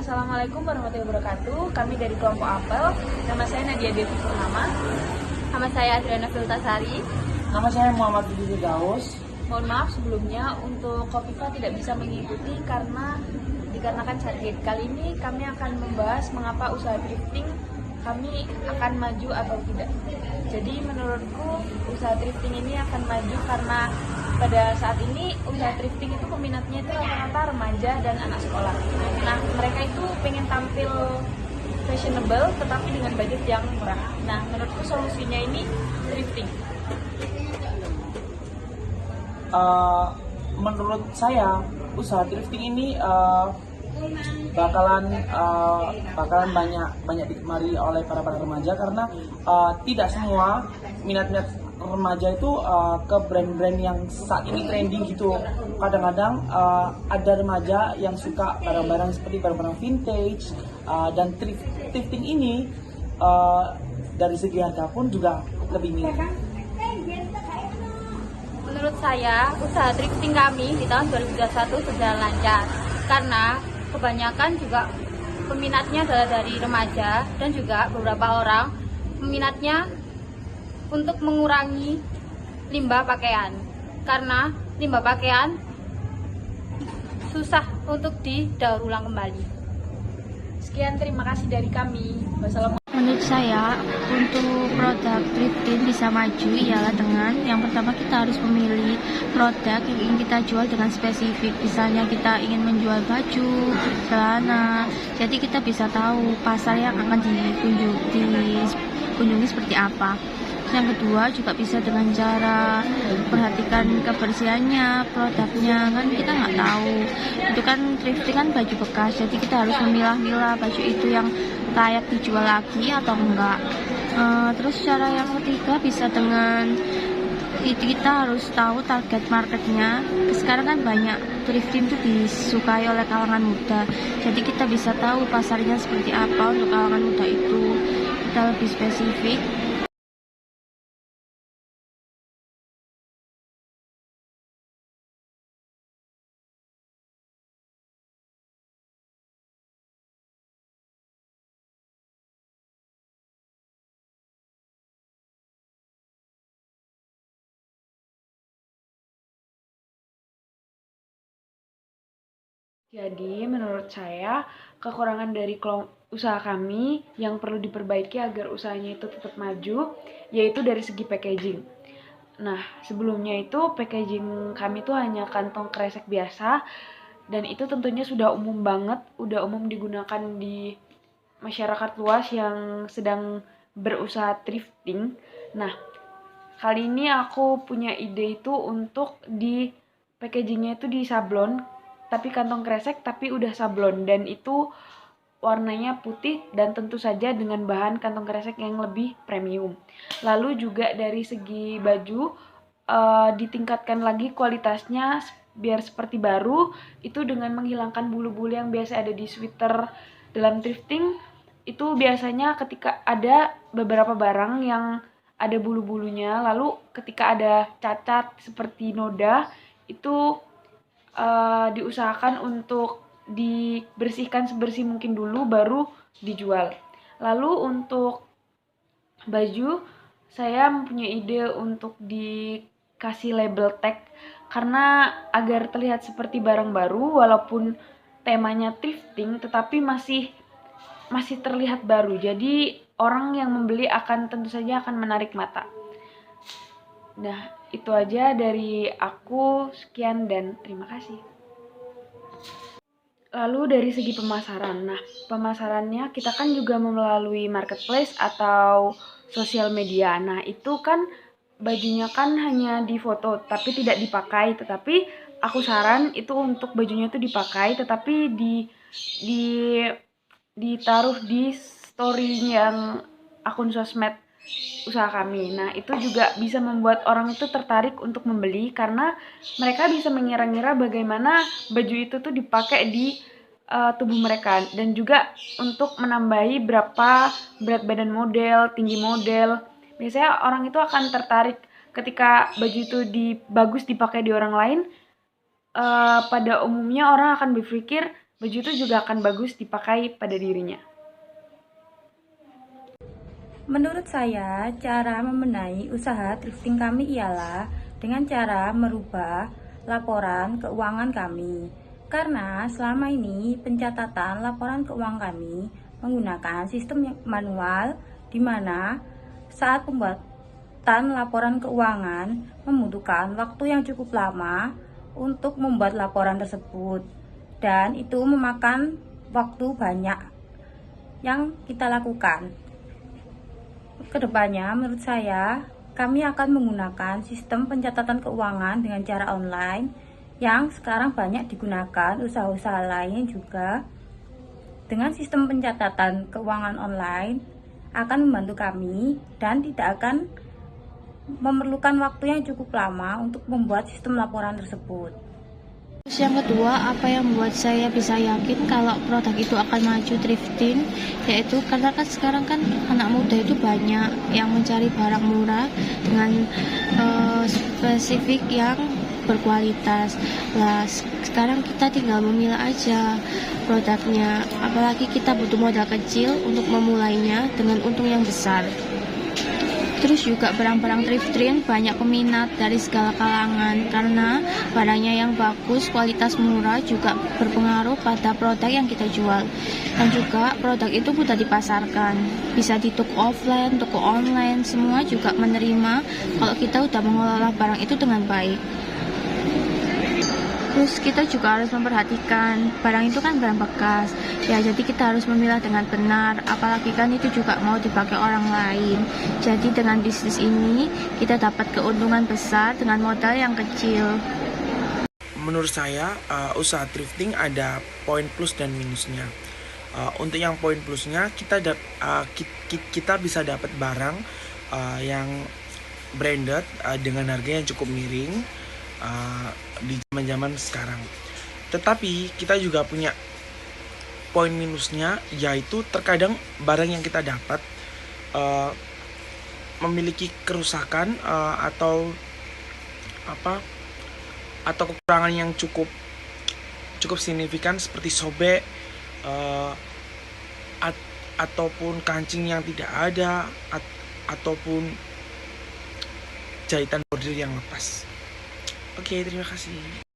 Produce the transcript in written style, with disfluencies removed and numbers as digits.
Assalamualaikum warahmatullahi wabarakatuh. Kami dari kelompok Apel. Nama saya Nadia Devi Purnama. Nama saya Adriana Filtasari. Nama saya Muhammad Budi Gaus. Mohon maaf sebelumnya untuk Kofifa tidak bisa mengikuti karena dikarenakan sakit. Kali ini kami akan membahas mengapa usaha thrifting kami akan maju atau tidak. Jadi menurutku usaha thrifting ini akan maju karena pada saat ini usaha thrifting itu peminatnya itu rata-rata remaja dan anak sekolah. Nah, mereka itu pengen tampil fashionable tetapi dengan budget yang murah. Nah, menurutku solusinya ini thrifting. Menurut saya usaha thrifting ini bakalan banyak digemari oleh para remaja karena tidak semua minat-minat remaja itu ke brand-brand yang saat ini trending gitu. Kadang-kadang ada remaja yang suka barang-barang seperti barang-barang vintage dan thrifting ini dari segi harga pun juga lebih miring. Menurut saya, usaha thrifting kami di tahun 2021 berjalan lancar karena kebanyakan juga peminatnya adalah dari remaja dan juga beberapa orang peminatnya untuk mengurangi limbah pakaian karena limbah pakaian susah untuk didaur ulang kembali. Sekian, terima kasih dari kami. Wassalamualaikum. Menurut saya, untuk produk thrifting bisa maju ialah dengan yang pertama kita harus memilih produk yang ingin kita jual dengan spesifik. Misalnya kita ingin menjual baju, celana, jadi kita bisa tahu pasar yang akan dikunjungi seperti apa. Yang kedua juga bisa dengan cara perhatikan kebersihannya, produknya, kan kita nggak tahu. Itu kan thrifting kan baju bekas, jadi kita harus memilah-milah baju itu yang layak dijual lagi atau enggak. Terus cara yang ketiga bisa dengan kita harus tahu target marketnya. Sekarang kan banyak thrifting itu disukai oleh kalangan muda, jadi kita bisa tahu pasarnya seperti apa untuk kalangan muda itu. Kita lebih spesifik. Jadi menurut saya kekurangan dari usaha kami yang perlu diperbaiki agar usahanya itu tetap maju yaitu dari segi packaging. Nah, sebelumnya itu packaging kami itu hanya kantong kresek biasa dan itu tentunya sudah umum banget, udah umum digunakan di masyarakat luas yang sedang berusaha thrifting. Nah, kali ini aku punya ide itu untuk di packagingnya itu di sablon, tapi kantong kresek tapi udah sablon dan itu warnanya putih dan tentu saja dengan bahan kantong kresek yang lebih premium. Lalu juga dari segi baju ditingkatkan lagi kualitasnya biar seperti baru, itu dengan menghilangkan bulu-bulu yang biasa ada di sweater dalam thrifting. Itu biasanya ketika ada beberapa barang yang ada bulu-bulunya, lalu ketika ada cacat seperti noda, itu diusahakan untuk dibersihkan sebersih mungkin dulu baru dijual. Lalu untuk baju, saya mempunyai ide untuk dikasih label tag karena agar terlihat seperti barang baru walaupun temanya thrifting tetapi masih terlihat baru. Jadi orang yang membeli akan tentu saja akan menarik mata. Nah, itu aja dari aku. Sekian dan terima kasih. Lalu dari segi pemasaran. Nah, pemasarannya kita kan juga melalui marketplace atau sosial media. Nah, itu kan bajunya kan hanya di foto tapi tidak dipakai. Tetapi aku saran itu untuk bajunya itu dipakai tetapi ditaruh di story yang akun sosmed usaha kami. Nah, itu juga bisa membuat orang itu tertarik untuk membeli karena mereka bisa mengira-ngira bagaimana baju itu tuh dipakai di tubuh mereka dan juga untuk menambahi berapa berat badan model, tinggi model. Biasanya orang itu akan tertarik ketika baju itu bagus dipakai di orang lain. Pada umumnya orang akan berpikir baju itu juga akan bagus dipakai pada dirinya. Menurut saya, cara membenahi usaha thrifting kami ialah dengan cara merubah laporan keuangan kami. Karena selama ini pencatatan laporan keuangan kami menggunakan sistem yang manual, di mana saat pembuatan laporan keuangan membutuhkan waktu yang cukup lama untuk membuat laporan tersebut, dan itu memakan waktu banyak yang kita lakukan. Kedepannya, menurut saya, kami akan menggunakan sistem pencatatan keuangan dengan cara online yang sekarang banyak digunakan usaha-usaha lain juga. Dengan sistem pencatatan keuangan online akan membantu kami dan tidak akan memerlukan waktu yang cukup lama untuk membuat sistem laporan tersebut. Terus yang kedua, apa yang membuat saya bisa yakin kalau produk itu akan maju thrifting, yaitu karena kan sekarang kan anak muda itu banyak yang mencari barang murah dengan spesifik yang berkualitas. Lah sekarang kita tinggal memilah aja produknya, apalagi kita butuh modal kecil untuk memulainya dengan untung yang besar. Terus juga barang-barang thrifting banyak peminat dari segala kalangan karena barangnya yang bagus, kualitas murah juga berpengaruh pada produk yang kita jual. Dan juga produk itu mudah dipasarkan, bisa di toko offline, toko online, semua juga menerima kalau kita udah mengelola barang itu dengan baik. Terus kita juga harus memperhatikan barang itu kan barang bekas ya, jadi kita harus memilah dengan benar, apalagi kan itu juga mau dipakai orang lain. Jadi dengan bisnis ini kita dapat keuntungan besar dengan modal yang kecil. Menurut saya usaha thrifting ada poin plus dan minusnya. Untuk yang poin plusnya kita bisa dapat barang yang branded dengan harga yang cukup miring di zaman sekarang. Tetapi kita juga punya poin minusnya, yaitu terkadang barang yang kita dapat memiliki kerusakan atau kekurangan yang cukup signifikan, seperti sobek ataupun kancing yang tidak ada ataupun jahitan bordir yang lepas. Oke, terima kasih.